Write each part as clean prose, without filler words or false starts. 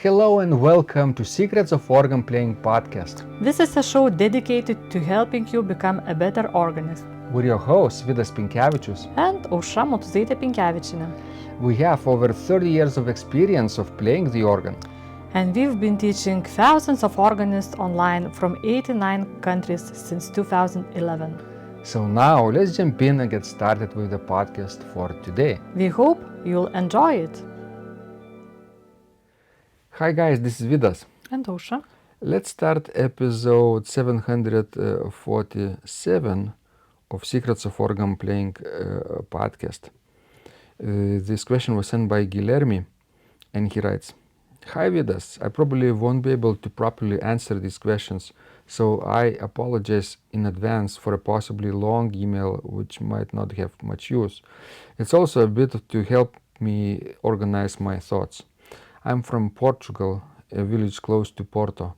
Hello and welcome to Secrets of Organ Playing podcast. This is a show dedicated to helping you become a better organist. We're your hosts, Vidas And Aušra Motuzaitytė-Pinkevičienė. We have over 30 years of experience of playing the organ. And we've been teaching thousands of organists online from 89 countries since 2011. So now let's jump in and get started with the podcast for today. We hope you'll enjoy it. Hi guys, this is Vidas. And Aušra. Let's start episode 747 of Secrets of Organ Playing podcast. This question was sent by Guilherme, and he writes, "Hi Vidas, I probably won't be able to properly answer these questions, so I apologize in advance for a possibly long email which might not have much use. It's also a bit to help me organize my thoughts. I'm from Portugal, a village close to Porto.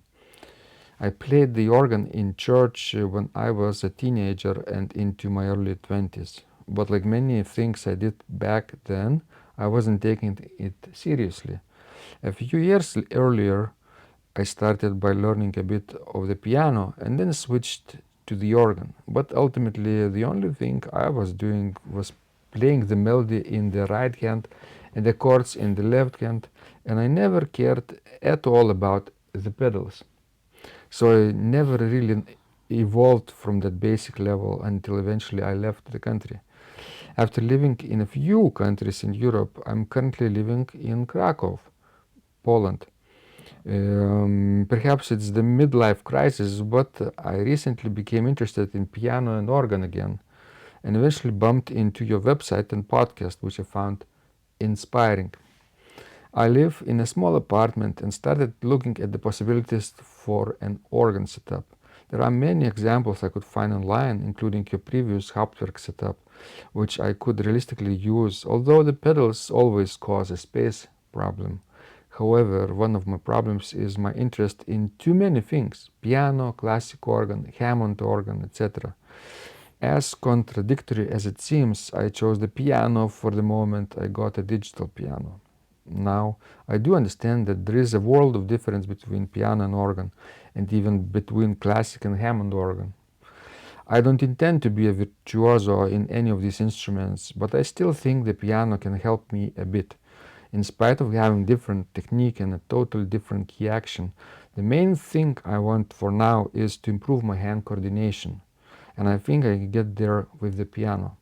I played the organ in church when I was a teenager and into my early 20s. But like many things I did back then, I wasn't taking it seriously. A few years earlier, I started by learning a bit of the piano and then switched to the organ. But ultimately, the only thing I was doing was playing the melody in the right hand and the chords in the left hand, and I never cared at all about the pedals. So I never really evolved from that basic level until eventually I left the country. After living in a few countries in Europe, I'm currently living in Krakow, Poland. Perhaps it's the midlife crisis, but I recently became interested in piano and organ again, and eventually bumped into your website and podcast, which I found inspiring. I live in a small apartment and started looking at the possibilities for an organ setup. There are many examples I could find online, including your previous Hauptwerk setup, which I could realistically use, although the pedals always cause a space problem. However, one of my problems is my interest in too many things: piano, classic organ, Hammond organ, etc. As contradictory as it seems, I chose the piano for the moment I got a digital piano. Now, I do understand that there is a world of difference between piano and organ, and even between classic and Hammond organ. I don't intend to be a virtuoso in any of these instruments, but I still think the piano can help me a bit. In spite of having different technique and a totally different key action, the main thing I want for now is to improve my hand coordination, and I think I can get there with the piano.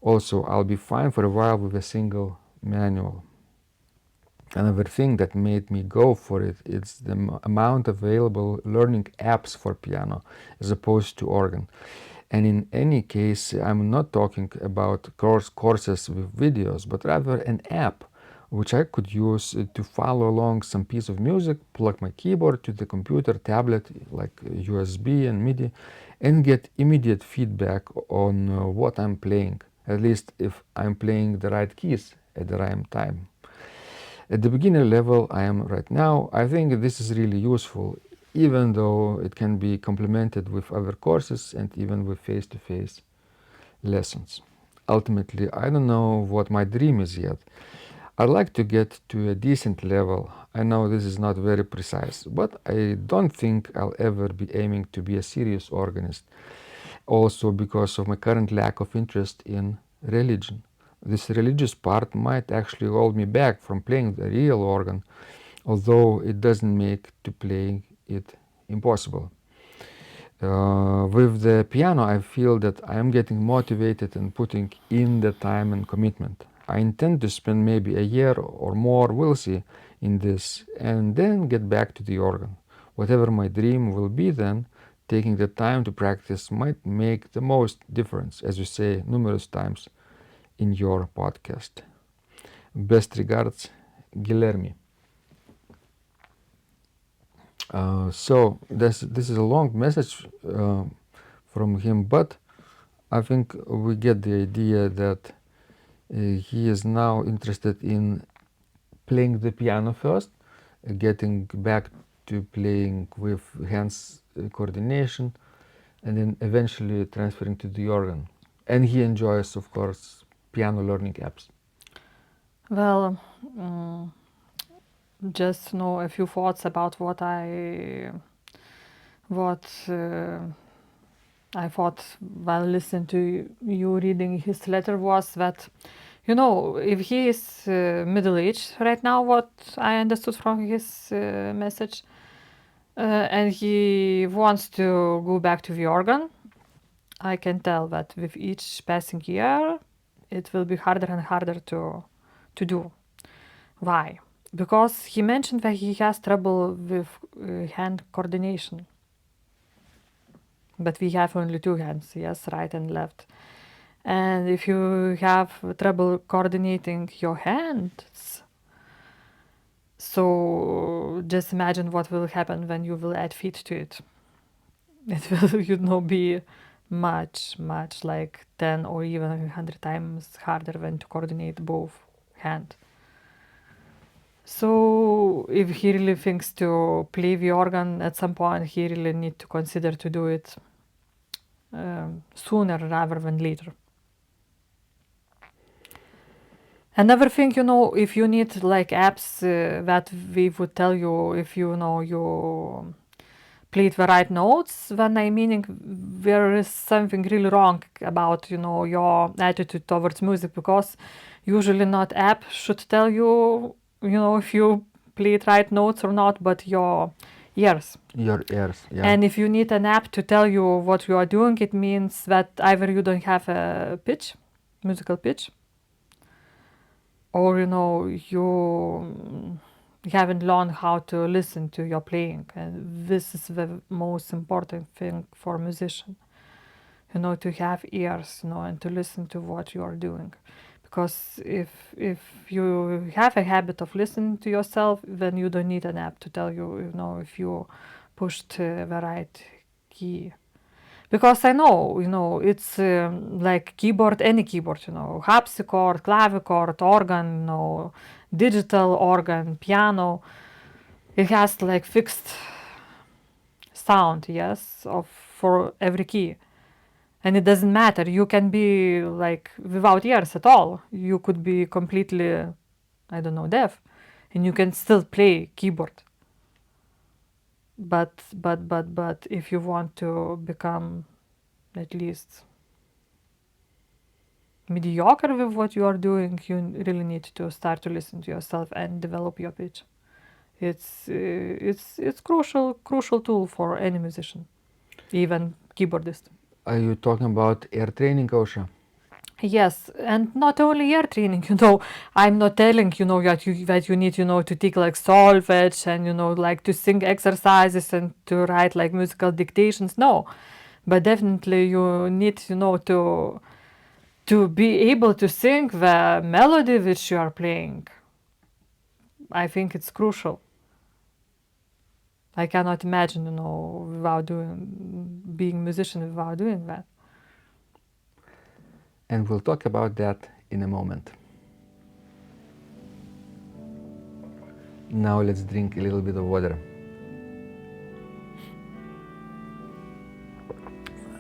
Also, I'll be fine for a while with a single manual. Another thing that made me go for it is the amount of available learning apps for piano as opposed to organ. And in any case, I'm not talking about courses with videos, but rather an app which I could use to follow along some piece of music, plug my keyboard to the computer, tablet, like USB and MIDI, and get immediate feedback on what I'm playing, at least if I'm playing the right keys at the right time. At the beginner level I am right now, I think this is really useful, even though it can be complemented with other courses and even with face-to-face lessons. Ultimately, I don't know what my dream is yet. I'd like to get to a decent level. I know this is not very precise, but I don't think I'll ever be aiming to be a serious organist. Also because of my current lack of interest in religion. This religious part might actually hold me back from playing the real organ, although it doesn't make to playing it impossible. With the piano, I feel that I am getting motivated and putting in the time and commitment. I intend to spend maybe a year or more, we'll see, in this, and then get back to the organ. Whatever my dream will be then, taking the time to practice might make the most difference, as you say numerous times in your podcast. Best regards, Guilherme. So this is a long message from him, but I think we get the idea that he is now interested in playing the piano first, getting back to playing with hands coordination, and then eventually transferring to the organ. And he enjoys, of course, piano learning apps. Well, just a few thoughts about what I thought while listening to you reading his letter was that, if he is middle-aged right now, what I understood from his message, and he wants to go back to the organ, I can tell that with each passing year, it will be harder and harder to do. Why? Because he mentioned that he has trouble with hand coordination. But we have only two hands, yes, right and left. And if you have trouble coordinating your hands, so just imagine what will happen when you will add feet to it. It will, be much, much like 10 or even 100 times harder than to coordinate both hands. So if he really thinks to play the organ at some point, he really need to consider to do it sooner rather than later. Another thing, if you need like apps that we would tell you if you played the right notes, then I meaning there is something really wrong about your attitude towards music, because usually not app should tell you if you played right notes or not, but your ears. Your ears, yeah. And if you need an app to tell you what you are doing, it means that either you don't have a pitch, musical pitch, or you haven't learned how to listen to your playing. And this is the most important thing for a musician, to have ears, and to listen to what you are doing. Because if you have a habit of listening to yourself, then you don't need an app to tell you, if you pushed the right key. Because I know, it's like keyboard, any keyboard, harpsichord, clavichord, organ, digital organ, piano. It has like fixed sound, yes, for every key. And it doesn't matter. You can be like without ears at all. You could be completely, I don't know, deaf, and you can still play keyboard. But if you want to become at least mediocre with what you are doing, you really need to start to listen to yourself and develop your pitch. It's crucial tool for any musician, even keyboardist. Are you talking about ear training, Ausra? Yes, and not only ear training, I'm not telling, that you need, to take like solfege and, like to sing exercises and to write like musical dictations. No, but definitely you need, to be able to sing the melody which you are playing. I think it's crucial. I cannot imagine, without being a musician without doing that. And we'll talk about that in a moment. Now let's drink a little bit of water.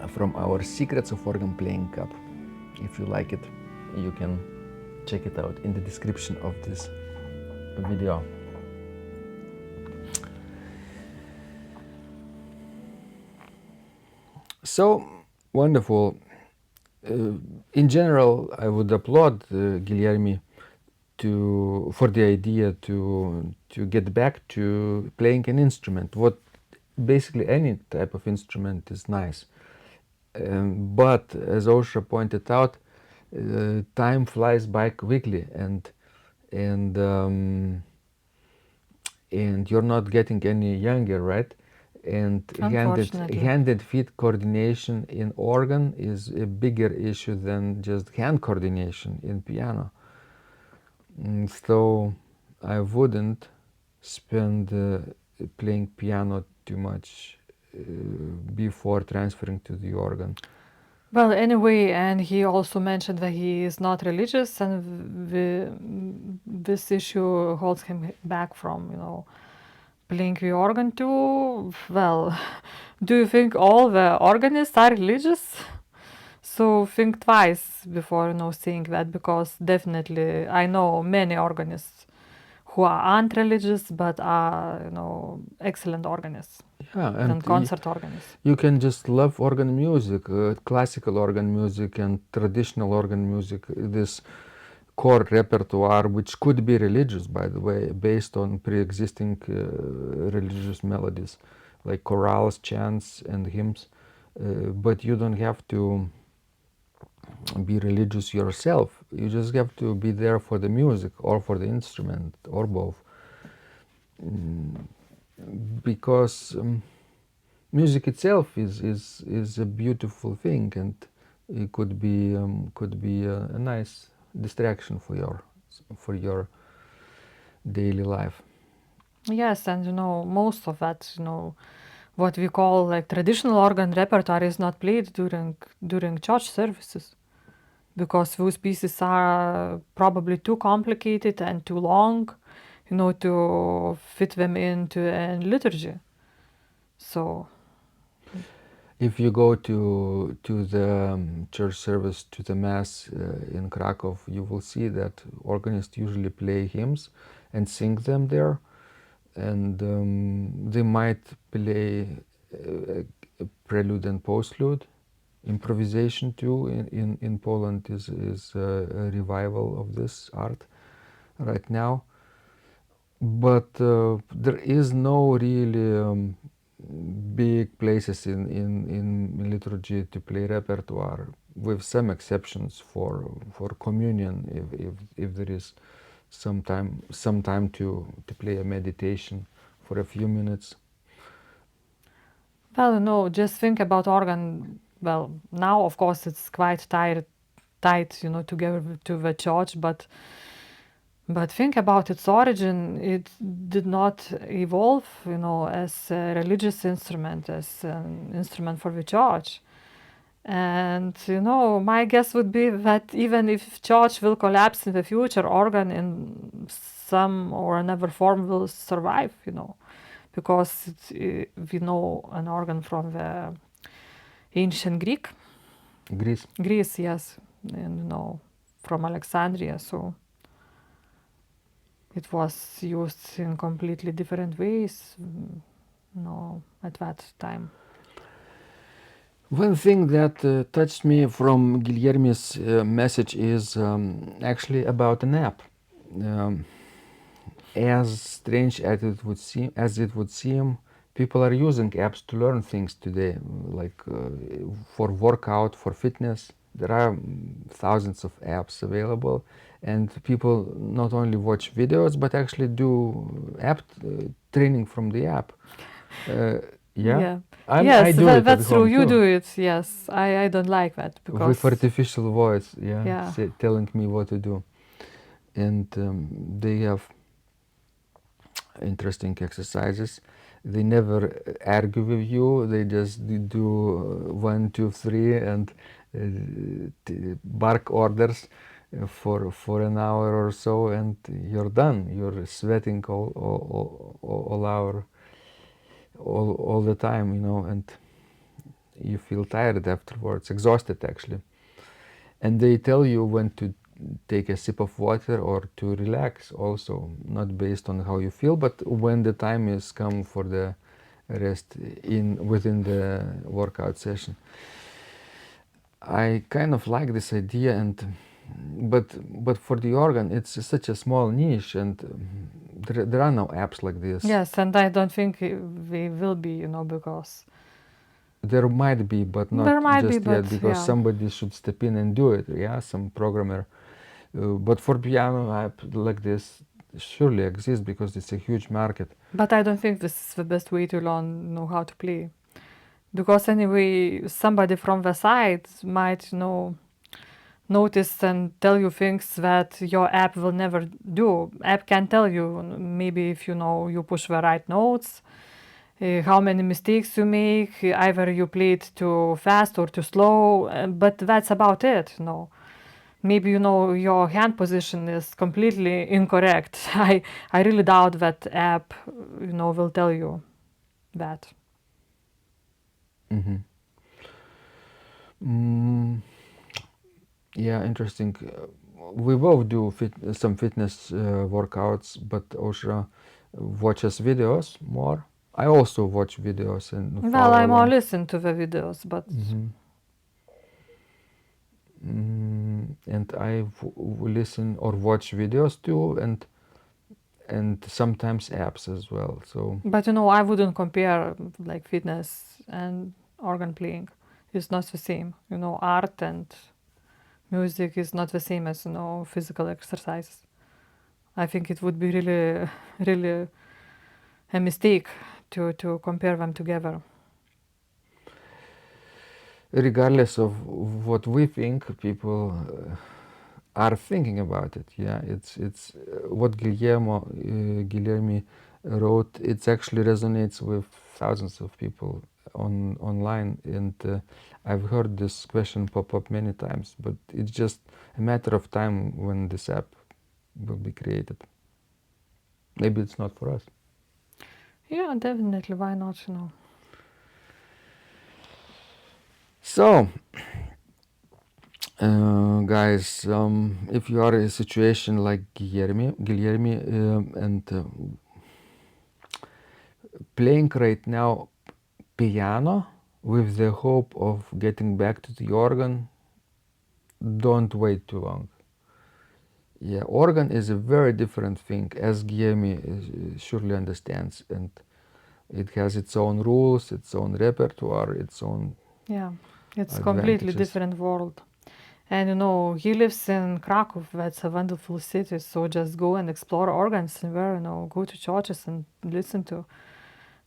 From our Secrets of Organ Playing cup. If you like it, you can check it out in the description of this video. So wonderful. In general, I would applaud Guilherme for the idea to get back to playing an instrument. What basically any type of instrument is nice. But as Ausra pointed out, time flies by quickly, and you're not getting any younger, right? And hand and feet coordination in organ is a bigger issue than just hand coordination in piano. So I wouldn't spend playing piano too much before transferring to the organ. Well, anyway, and he also mentioned that he is not religious, and this issue holds him back from, playing the organ too. Well, do you think all the organists are religious? So think twice before saying that, because definitely I know many organists who are unreligious but are, excellent organists Yeah, and concert organists. you can just love organ music, classical organ music and traditional organ music, this core repertoire, which could be religious, by the way, based on pre-existing religious melodies, like chorales, chants, and hymns. But you don't have to be religious yourself. You just have to be there for the music or for the instrument or both. Because music itself is a beautiful thing, and it could be a nice distraction for your daily life. Yes, and most of that, what we call like traditional organ repertoire is not played during church services, because those pieces are probably too complicated and too long, to fit them into a liturgy. So If you go to the church service, to the mass in Krakow, you will see that organists usually play hymns and sing them there, and they might play a prelude and postlude. Improvisation too in Poland is a revival of this art right now, but there is no really big places in liturgy to play repertoire, with some exceptions for communion, if there is some time to play a meditation for a few minutes. well, no, just think about organ. Well, now of course it's quite tied, together to the church, but think about its origin. It did not evolve, as a religious instrument, as an instrument for the church. And, my guess would be that even if church will collapse in the future, organ in some or another form will survive, because we know an organ from the ancient Greece, yes, and, from Alexandria. So it was used in completely different ways, at that time. One thing that touched me from Guilherme's message is actually about an app. As strange as it would seem, people are using apps to learn things today, like for workout, for fitness. There are thousands of apps available, and people not only watch videos but actually do app training from the app. Yeah, I Yes, do it at that's true. home You too, do it. Yes, I don't like that because with artificial voice. yeah, Telling me what to do, and they have interesting exercises. They never argue with you. They just do 1, 2, 3 and bark orders for an hour or so, and you're done. You're sweating all the time, and you feel tired afterwards, exhausted actually. And they tell you when to take a sip of water or to relax also, not based on how you feel, but when the time is come for the rest within the workout session. I kind of like this idea, but for the organ it's such a small niche, and there are no apps like this. yes, and I don't think we will be, because There might be, but not there might be, just yet, but because yeah. somebody should step in and do it. Yeah, some programmer. But for piano app like this surely exists because it's a huge market. But I don't think this is the best way to learn, how to play, because anyway, somebody from the side might, notice and tell you things that your app will never do. App can tell you maybe if you push the right notes, how many mistakes you make, either you play it too fast or too slow, but that's about it. Maybe your hand position is completely incorrect. I really doubt that app will tell you that. Mm, yeah, interesting. we both do some fitness workouts, but Ausra watches videos more. I also watch videos and Well, follow I more along. listen to the videos, but And I listen or watch videos too, and sometimes apps as well. So but I wouldn't compare like fitness and organ playing. It's not the same. Art and music is not the same as physical exercises. I think it would be really, really a mistake to compare them together. regardless of what we think, people are thinking about it. Yeah, it's what Guilherme wrote. It actually resonates with thousands of people online, and I've heard this question pop up many times. But it's just a matter of time when this app will be created. Maybe it's not for us. Yeah, definitely. Why not? So, guys, if you are in a situation like Guilherme, and playing right now piano with the hope of getting back to the organ, don't wait too long. Yeah, organ is a very different thing, as Guilherme surely understands, and it has its own rules, its own repertoire, its own Yeah, it's completely advantages. different world. And he lives in Krakow. That's a wonderful city. So just go and explore organs and go to churches and listen to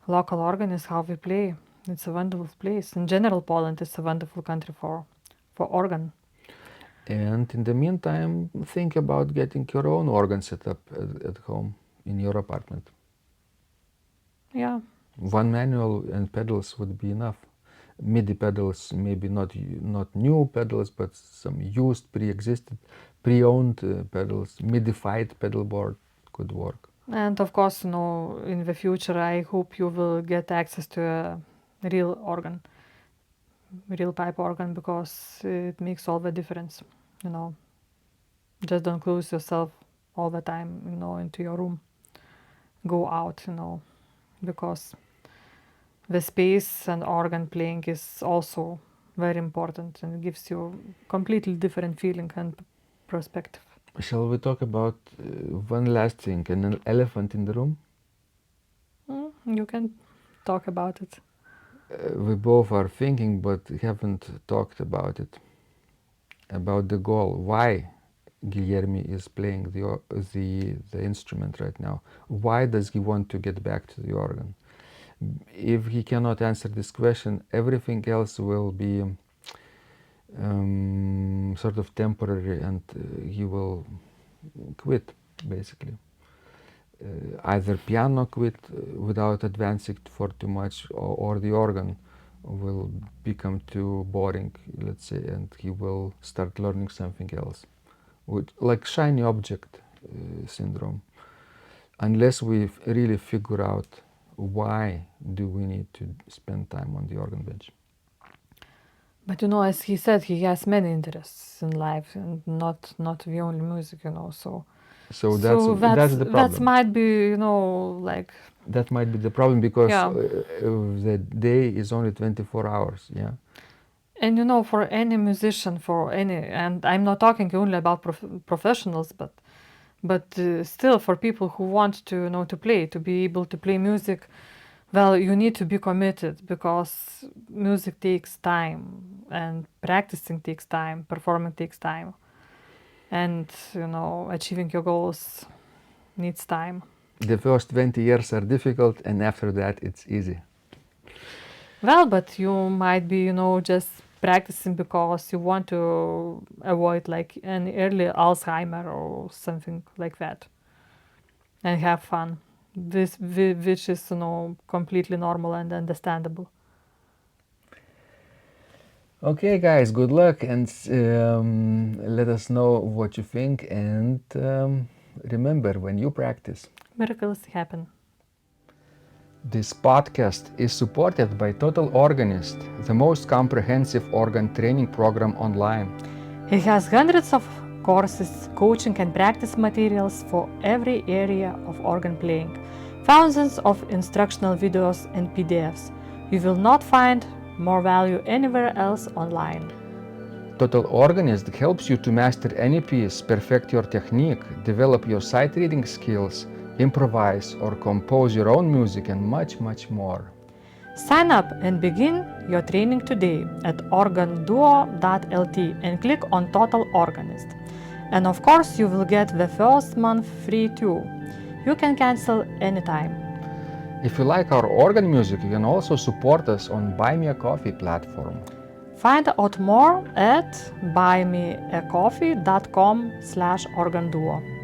local organists how we play. It's a wonderful place. In general, Poland is a wonderful country for organ. And in the meantime, think about getting your own organ set up at home in your apartment. Yeah, One manual and pedals would be enough. MIDI pedals, maybe not new pedals, but some used, pre-existed, pre-owned pedals. MIDified pedal board could work. and of course, in the future, I hope you will get access to a real organ, real pipe organ, because it makes all the difference. You know, just don't close yourself all the time, into your room. Go out, because the space and organ playing is also very important and it gives you completely different feeling and perspective. Shall we talk about one last thing, an elephant in the room? You can talk about it. We both are thinking, but haven't talked about it. About the goal. Why Guilherme is playing the instrument right now? Why does he want to get back to the organ? If he cannot answer this question, everything else will be sort of temporary, and he will quit, basically. Either piano quit without advancing for too much, or the organ will become too boring, let's say, and he will start learning something else, like shiny object syndrome. Unless we really figure out why do we need to spend time on the organ bench. But as he said, he has many interests in life and not the only music, So that's the that problem. might be, like, That might be the problem, because yeah. the day is only 24 hours. Yeah. And for any musician, and I'm not talking only about professionals, but still for people who want to play, to be able to play music, well, you need to be committed, because music takes time, and practicing takes time, performing takes time, and achieving your goals needs time. The first 20 years are difficult, and after that it's easy. Well, but you might be just practicing because you want to avoid like an early Alzheimer or something like that, and have fun. Which is completely normal and understandable. Okay, guys, good luck, and let us know what you think. And remember, when you practice, Miracles happen. this podcast is supported by Total Organist, the most comprehensive organ training program online. He has hundreds of courses, coaching and practice materials for every area of organ playing, thousands of instructional videos and PDFs. You will not find more value anywhere else online. Total Organist helps you to master any piece, perfect your technique, develop your sight reading skills, improvise or compose your own music, and much, much more. Sign up and begin your training today at organduo.lt and click on Total Organist. And of course, you will get the first month free too. You can cancel anytime. If you like our organ music, you can also support us on Buy Me a Coffee platform. Find out more at buymeacoffee.com/organduo.